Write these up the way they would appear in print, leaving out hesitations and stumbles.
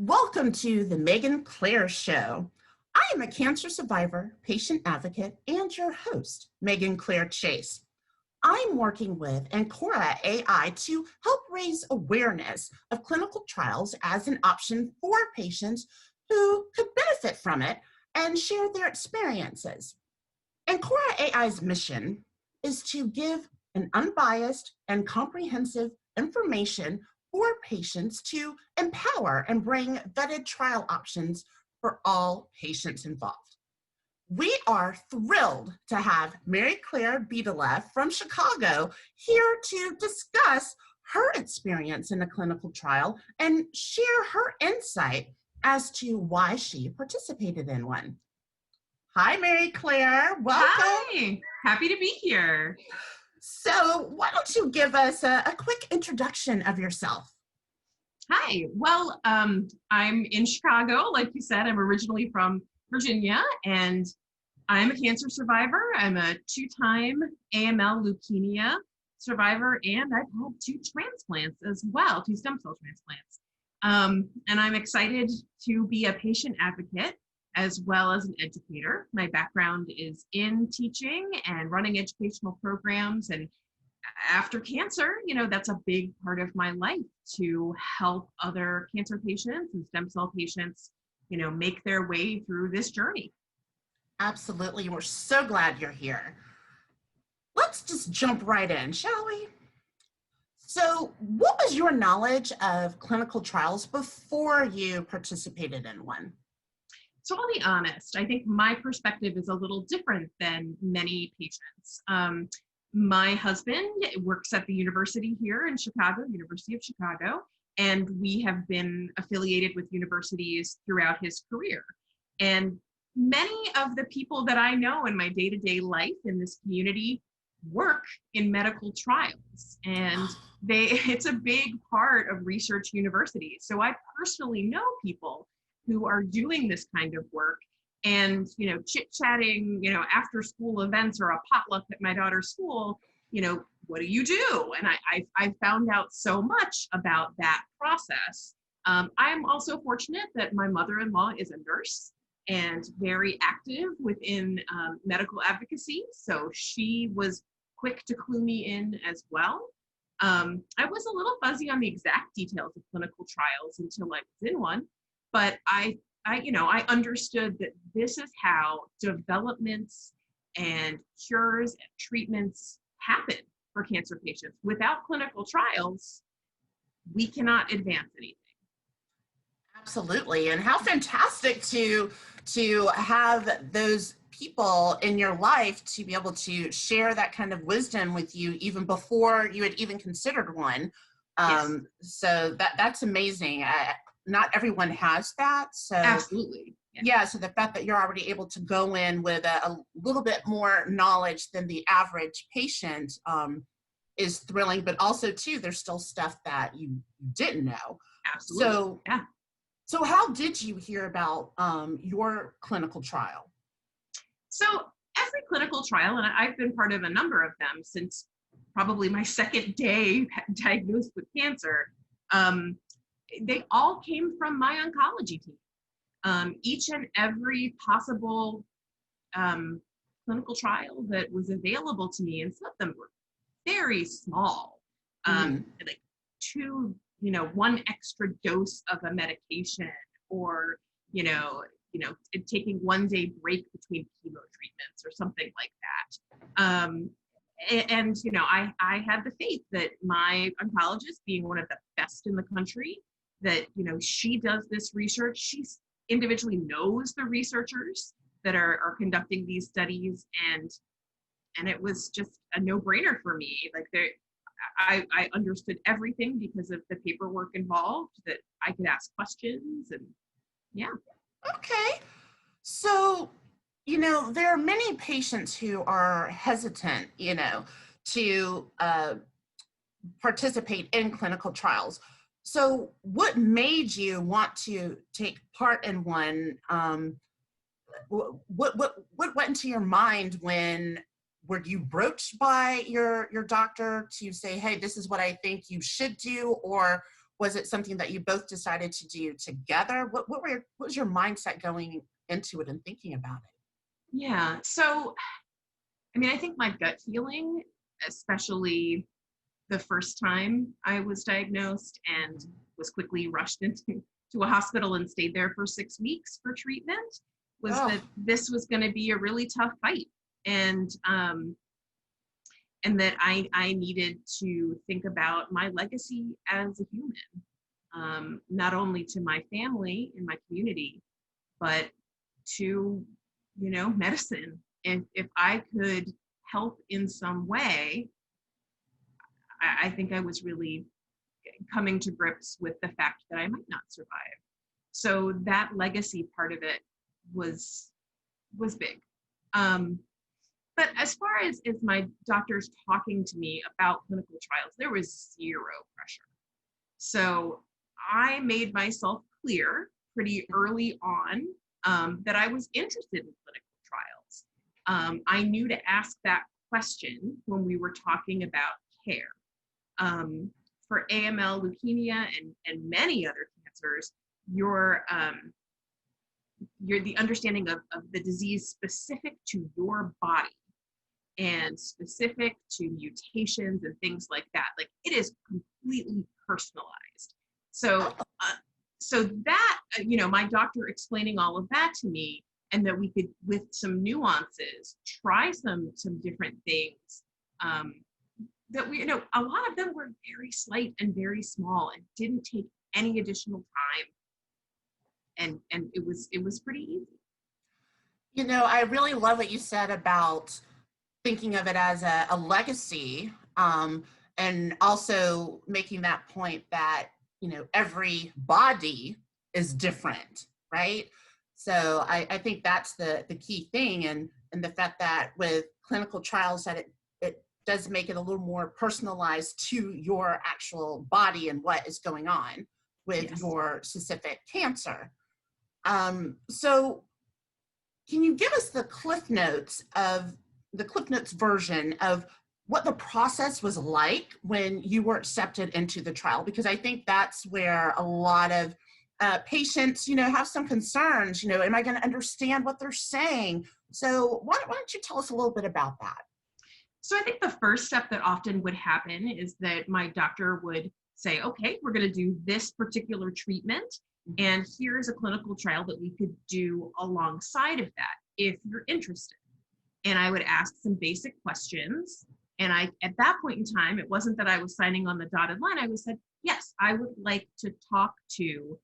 Welcome to the Megan Clare Show. I am a cancer survivor, patient advocate, and your host, Megan Clare Chase. I'm working with Ancora AI to help raise awareness of clinical trials as an option for patients who could benefit from it and share their experiences. Ancora AI's mission is to give an unbiased and comprehensive information for patients to empower and bring vetted trial options for all patients involved. We are thrilled to have Mary Clare from Chicago here to discuss her experience in a clinical trial and share her insight as to why she participated in one. Hi, Mary Clare. Welcome. Hi, happy to be here. So why don't you give us a quick introduction of yourself? Hi, well, I'm in Chicago. Like you said, I'm originally from Virginia, and I'm a cancer survivor. I'm a two-time AML leukemia survivor, and I've had two transplants as well, two stem cell transplants. And I'm excited to be a patient advocate as well as an educator. My background is in teaching and running educational programs, and after cancer, that's a big part of my life to help other cancer patients and stem cell patients, make their way through this journey. Absolutely. We're so glad you're here. Let's just jump right in, shall we? So what was your knowledge of clinical trials before you participated in one? So I'll be honest, I think my perspective is a little different than many patients. My husband works at the university here in Chicago, University of Chicago, and we have been affiliated with universities throughout his career. And many of the people that I know in my day-to-day life in this community work in medical trials, and it's a big part of research universities. So I personally know people who are doing this kind of work and, chit-chatting, after school events or a potluck at my daughter's school, what do you do? And I found out so much about that process. I'm also fortunate that my mother-in-law is a nurse and very active within medical advocacy. So she was quick to clue me in as well. I was a little fuzzy on the exact details of clinical trials until I was in one, but I understood that this is how developments and cures and treatments happen for cancer patients. Without clinical trials, we cannot advance anything. Absolutely. And how fantastic to have those people in your life to be able to share that kind of wisdom with you even before you had even considered one. Yes. So that's amazing. Not everyone has that. So Absolutely. Yeah, so the fact that you're already able to go in with a little bit more knowledge than the average patient is thrilling, but also too, there's still stuff that you didn't know. Absolutely. So how did you hear about your clinical trial? So every clinical trial, and I've been part of a number of them since probably my second day diagnosed with cancer, they all came from my oncology team. Each and every possible clinical trial that was available to me, and some of them were very small, like one extra dose of a medication, or taking 1 day break between chemo treatments or something like that. And I had the faith that my oncologist, being one of the best in the country, that she does this research. She individually knows the researchers that are conducting these studies, and it was just a no-brainer for me. Like I understood everything because of the paperwork involved, that I could ask questions, and yeah. Okay. So, there are many patients who are hesitant, to participate in clinical trials. So what made you want to take part in one? What went into your mind when were you broached by your doctor to say, hey, this is what I think you should do? Or was it something that you both decided to do together? What was your mindset going into it and thinking about it? Yeah. So, I mean, I think my gut feeling, especially the first time I was diagnosed and was quickly rushed into to a hospital and stayed there for 6 weeks for treatment, was Oh, that this was going to be a really tough fight. And and that I needed to think about my legacy as a human, not only to my family and my community, but to, medicine. And if I could help in some way, I think I was really coming to grips with the fact that I might not survive. So that legacy part of it was big. Um, but as far as my doctors talking to me about clinical trials, there was zero pressure. So I made myself clear pretty early on that I was interested in clinical trials. I knew to ask that question when we were talking about care. For AML, leukemia, and many other cancers, your the understanding of the disease specific to your body and specific to mutations and things like that. Like, it is completely personalized. So, so that, my doctor explaining all of that to me, and that we could, with some nuances, try some different things. That we, a lot of them were very slight and very small and didn't take any additional time. And it was pretty easy. I really love what you said about thinking of it as a legacy, and also making that point that, every body is different, right? So I think that's the key thing, and the fact that with clinical trials that it does make it a little more personalized to your actual body and what is going on with Yes. your specific cancer. So can you give us the Cliff Notes version of what the process was like when you were accepted into the trial? Because I think that's where a lot of patients, have some concerns. Am I going to understand what they're saying? So why don't you tell us a little bit about that? So I think the first step that often would happen is that my doctor would say, okay, we're going to do this particular treatment, and here's a clinical trial that we could do alongside of that if you're interested. And I would ask some basic questions. And at that point in time, it wasn't that I was signing on the dotted line. I was said, yes, I would like to talk to,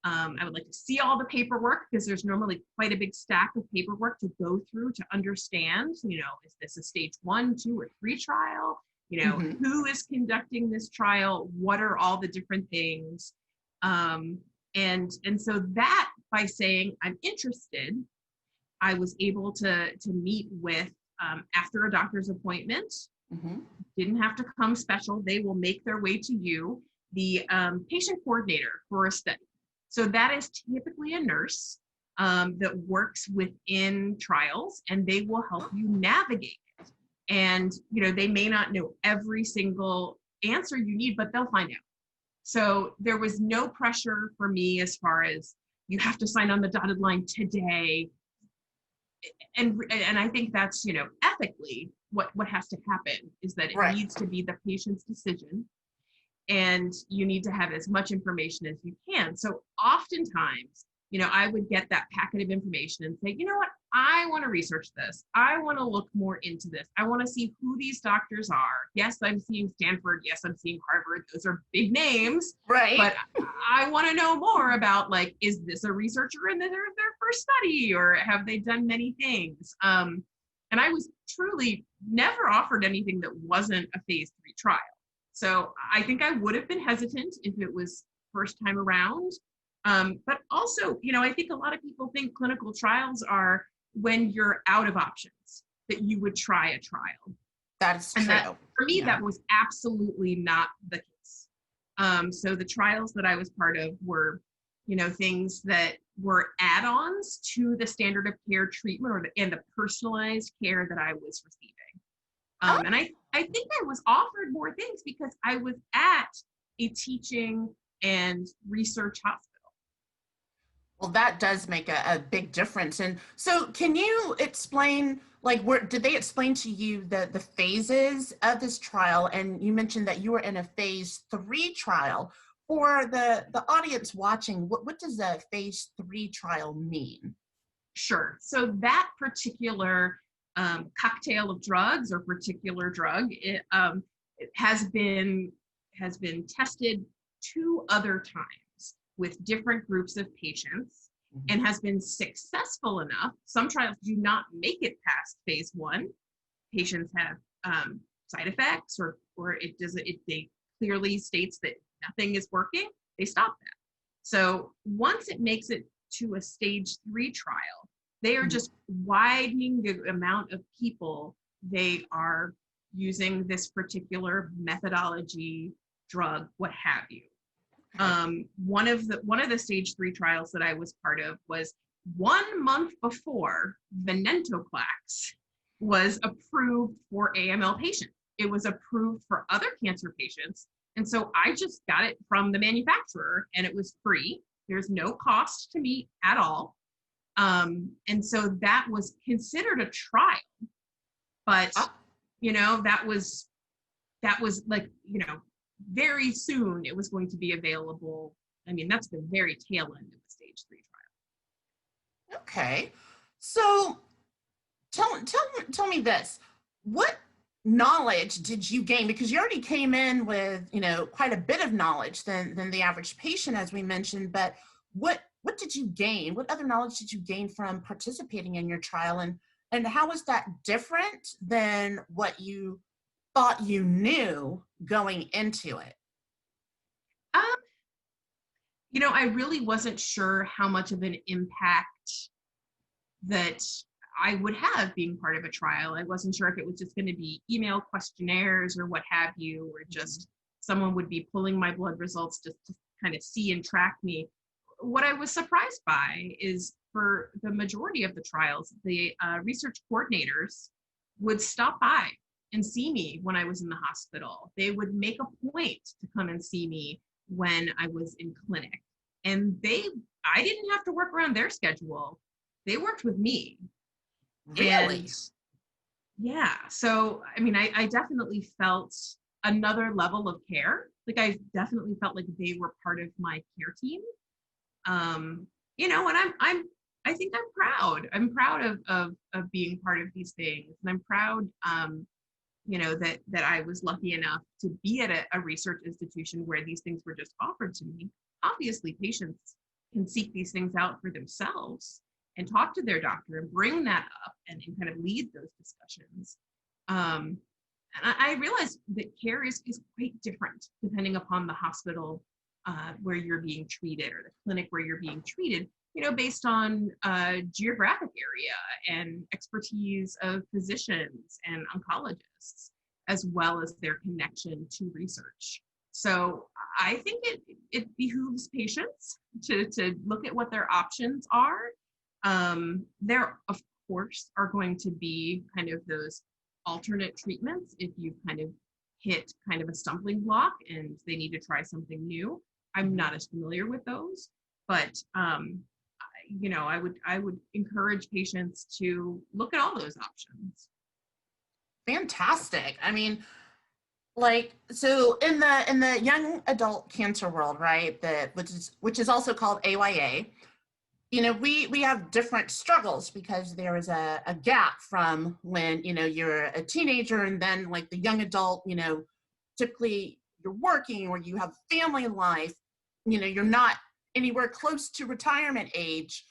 I would like to see all the paperwork, because there's normally quite a big stack of paperwork to go through to understand, is this a stage 1, 2, or 3 trial? Who is conducting this trial? What are all the different things? And so that, by saying I'm interested, I was able to meet with, after a doctor's appointment. Mm-hmm. Didn't have to come special. They will make their way to you, the patient coordinator for a study. So that is typically a nurse that works within trials, and they will help you navigate it. And, they may not know every single answer you need, but they'll find out. So there was no pressure for me as far as you have to sign on the dotted line today. And I think that's, ethically what has to happen is that it Right. needs to be the patient's decision, and you need to have as much information as you can. So oftentimes, I would get that packet of information and say, you know what, I want to research this. I want to look more into this. I want to see who these doctors are. Yes, I'm seeing Stanford. Yes, I'm seeing Harvard. Those are big names. Right. But I want to know more about, like, is this a researcher in their first study, or have they done many things? And I was truly never offered anything that wasn't a phase 3 trial. So I think I would have been hesitant if it was first time around. But also, I think a lot of people think clinical trials are when you're out of options, that you would try a trial. That's And true. that, for me, that was absolutely not the case. So the trials that I was part of were, things that were add-ons to the standard of care treatment, and the personalized care that I was receiving. And I think I was offered more things because I was at a teaching and research hospital. Well, that does make a big difference. And so can you explain, like, did they explain to you the phases of this trial? And you mentioned that you were in a phase 3 trial. For the audience watching, what does a phase 3 trial mean? Sure. So that particular cocktail of drugs or particular drug, it has been tested 2 other times with different groups of patients and has been successful enough. Some trials do not make it past phase 1. Patients have side effects, or they clearly states that nothing is working. They stop that. So once it makes it to a stage 3 trial, they are just widening the amount of people they are using this particular methodology, drug, what have you. One of the stage 3 trials that I was part of was 1 month before venetoclax was approved for AML patients. It was approved for other cancer patients. And so I just got it from the manufacturer and it was free. There's no cost to me at all. And so that was considered a trial, but that was like, very soon it was going to be available. I mean, that's the very tail end of the stage 3 trial. Okay. So tell me this. What knowledge did you gain? Because you already came in with, quite a bit of knowledge than the average patient, as we mentioned, but what did you gain? What other knowledge did you gain from participating in your trial? And how was that different than what you thought you knew going into it? I really wasn't sure how much of an impact that I would have being part of a trial. I wasn't sure if it was just going to be email questionnaires or what have you, or just someone would be pulling my blood results just to kind of see and track me. What I was surprised by is for the majority of the trials, the research coordinators would stop by and see me when I was in the hospital. They would make a point to come and see me when I was in clinic. And I didn't have to work around their schedule. They worked with me. Really? And yeah, so I mean, I definitely felt another level of care. Like I definitely felt like they were part of my care team. And I think I'm proud. I'm proud of being part of these things, and I'm proud, that I was lucky enough to be at a research institution where these things were just offered to me. Obviously, patients can seek these things out for themselves and talk to their doctor and bring that up and kind of lead those discussions. And I realized that care is quite different depending upon the hospital where you're being treated, or the clinic where you're being treated, based on geographic area and expertise of physicians and oncologists, as well as their connection to research. So I think it behooves patients to look at what their options are. There, of course, are going to be kind of those alternate treatments if you kind of hit kind of a stumbling block and they need to try something new. I'm not as familiar with those, but I would encourage patients to look at all those options. Fantastic. I mean, so in the young adult cancer world, right, which is also called AYA, we have different struggles because there is a gap from when, you're a teenager and then like the young adult, typically you're working or you have family life, you're not anywhere close to retirement age.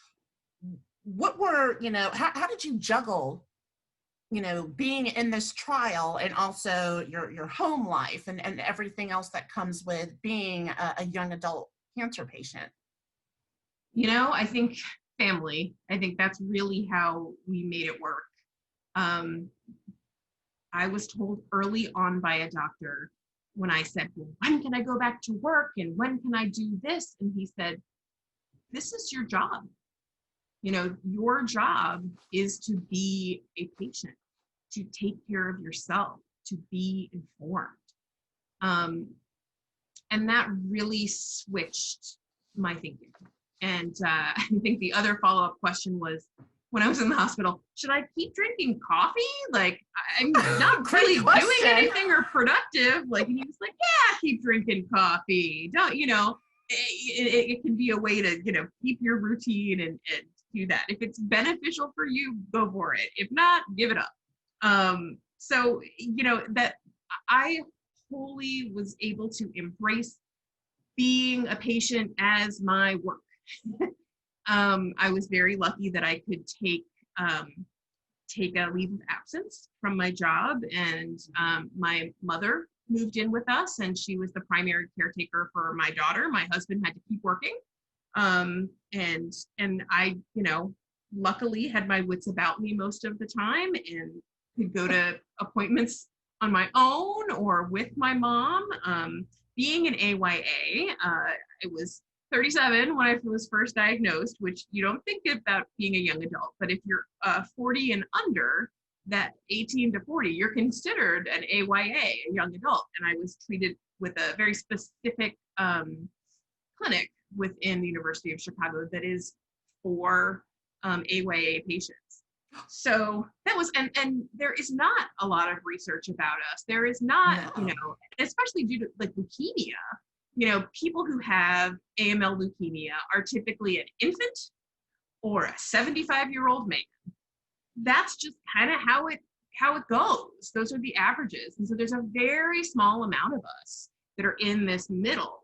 What were, how did you juggle, being in this trial and also your home life and everything else that comes with being a young adult cancer patient? I think family. I think that's really how we made it work. I was told early on by a doctor when I said, well, when can I go back to work and when can I do this? And he said, this is your job. Your job is to be a patient, to take care of yourself, to be informed. And that really switched my thinking. And I think the other follow-up question was, when I was in the hospital, should I keep drinking coffee? Like, I'm not really doing anything or productive. Like, and he was like, yeah, keep drinking coffee. Don't, it can be a way to, keep your routine and do that. If it's beneficial for you, go for it. If not, give it up. So, that I wholly was able to embrace being a patient as my work. I was very lucky that I could take a leave of absence from my job, and my mother moved in with us, and she was the primary caretaker for my daughter. My husband had to keep working, and I, luckily had my wits about me most of the time and could go to appointments on my own or with my mom. Being an AYA, I was 37 when I was first diagnosed, which you don't think about being a young adult, but if you're 40 and under, that 18 to 40, you're considered an AYA, a young adult. And I was treated with a very specific clinic within the University of Chicago that is for AYA patients. So that was, and there is not a lot of research about us. There is not, especially due to like leukemia, people who have AML leukemia are typically an infant or a 75-year-old man. That's just kind of how it goes. Those are the averages. And so there's a very small amount of us that are in this middle.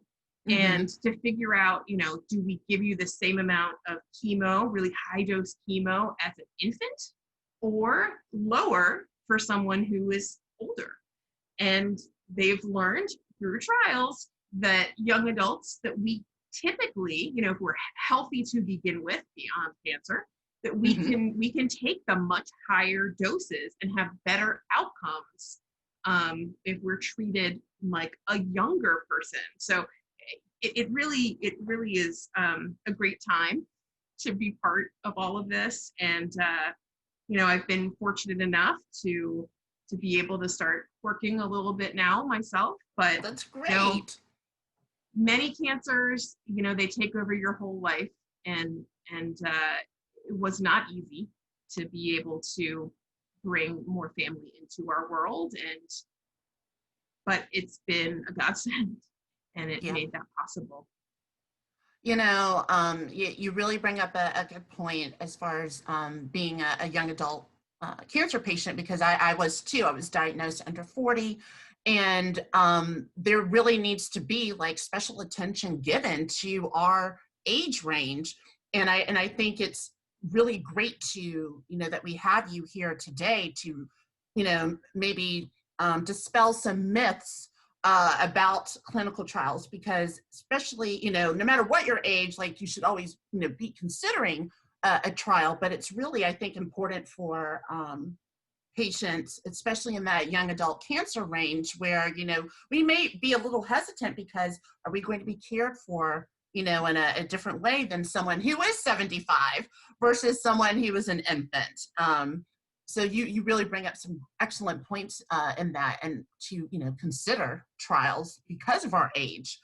Mm-hmm. And to figure out, do we give you the same amount of chemo, really high dose chemo as an infant, or lower for someone who is older? And they've learned through trials that young adults that we typically, who are healthy to begin with beyond cancer, that we can take the much higher doses and have better outcomes if we're treated like a younger person. So it really is a great time to be part of all of this. And I've been fortunate enough to be able to start working a little bit now myself. But that's great. Many cancers, they take over your whole life, and it was not easy to be able to bring more family into our world, but it's been a godsend, and it made that possible. You really bring up a good point as far as being a young adult cancer patient, because I was too. I was diagnosed under 40. And there really needs to be like special attention given to our age range. And I think it's really great to, that we have you here today to, maybe dispel some myths about clinical trials, because especially, no matter what your age, like you should always, be considering a trial, but it's really, I think, important for patients, especially in that young adult cancer range, where, we may be a little hesitant because are we going to be cared for, in a different way than someone who is 75 versus someone who is an infant. So you really bring up some excellent points in that, and to, consider trials because of our age.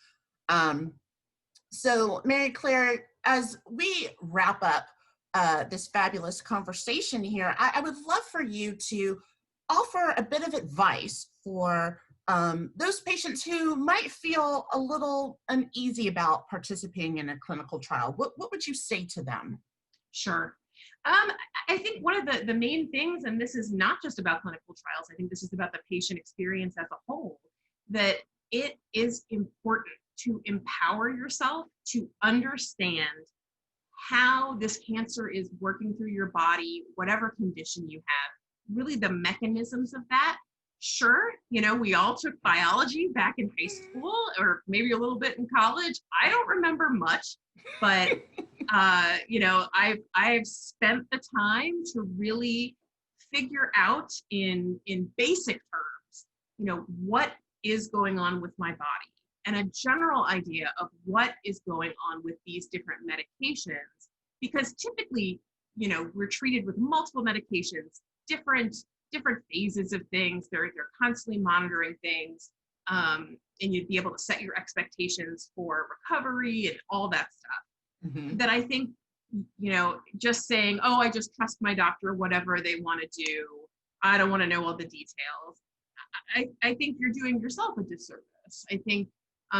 So Mary Clare, as we wrap up this fabulous conversation here, I would love for you to offer a bit of advice for those patients who might feel a little uneasy about participating in a clinical trial. What would you say to them? Sure. I think one of the main things, and this is not just about clinical trials, I think this is about the patient experience as a whole, that it is important to empower yourself to understand how this cancer is working through your body, whatever condition you have, really the mechanisms of that. Sure, we all took biology back in high school, or maybe a little bit in college. I don't remember much, but I've spent the time to really figure out in basic terms, what is going on with my body, and a general idea of what is going on with these different medications. Because typically, we're treated with multiple medications, different phases of things. They're constantly monitoring things. and you'd be able to set your expectations for recovery and all that stuff. Mhm. That I think, just saying, oh, I just trust my doctor, whatever they want to do, I don't want to know all the details. I think you're doing yourself a disservice. I think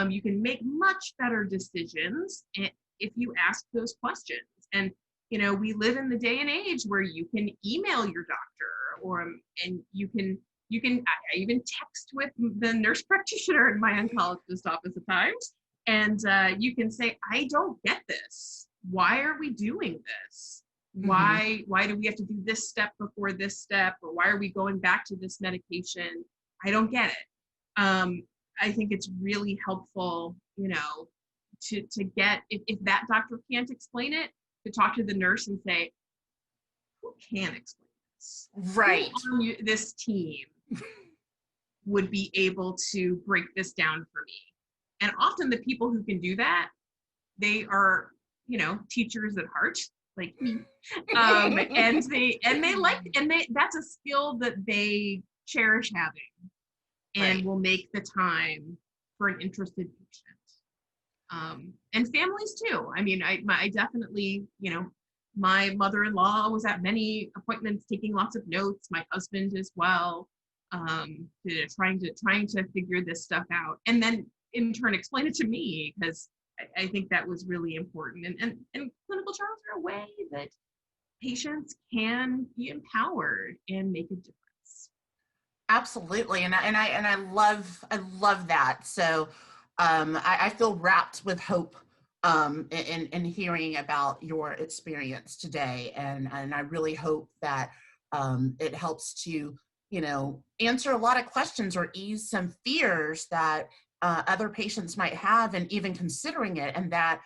you can make much better decisions if you ask those questions. And we live in the day and age where you can email your doctor, and you can I even text with the nurse practitioner in my oncologist office at times, and you can say, I don't get this. Why are we doing this? Why do we have to do this step before this step? Or why are we going back to this medication? I don't get it. I think it's really helpful, to get, if that doctor can't explain it, to talk to the nurse and say, who can explain this? Right. Who on this team would be able to break this down for me? And often the people who can do that, they are, teachers at heart, like me. That's a skill that they cherish having, and will make the time for an interested patient. And families too. I mean, I definitely, my mother-in-law was at many appointments taking lots of notes, my husband as well, trying to figure this stuff out, and then in turn explain it to me, because I think that was really important. And clinical trials are a way that patients can be empowered and make a difference. Absolutely, and I love that. So I feel wrapped with hope in hearing about your experience today, and I really hope that it helps to answer a lot of questions or ease some fears that other patients might have, and even considering it, and that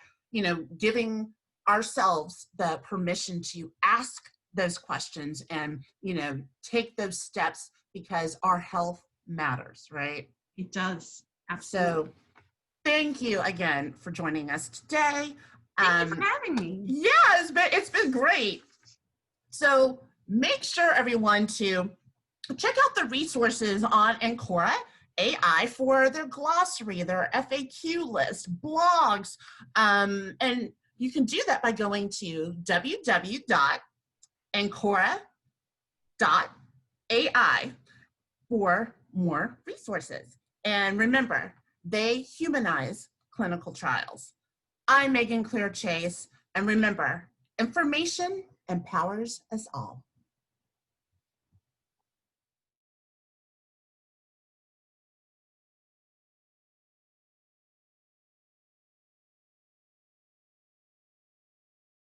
giving ourselves the permission to ask those questions and take those steps, because our health matters, right? It does. Absolutely. So thank you again for joining us today. Thank you for having me. Yeah, it's been great. So make sure, everyone, to check out the resources on Ancora AI for their glossary, their FAQ list, blogs, and you can do that by going to www.ancora.ai for more resources. And remember, they humanize clinical trials. I'm Megan Clare Chase, and remember, information empowers us all.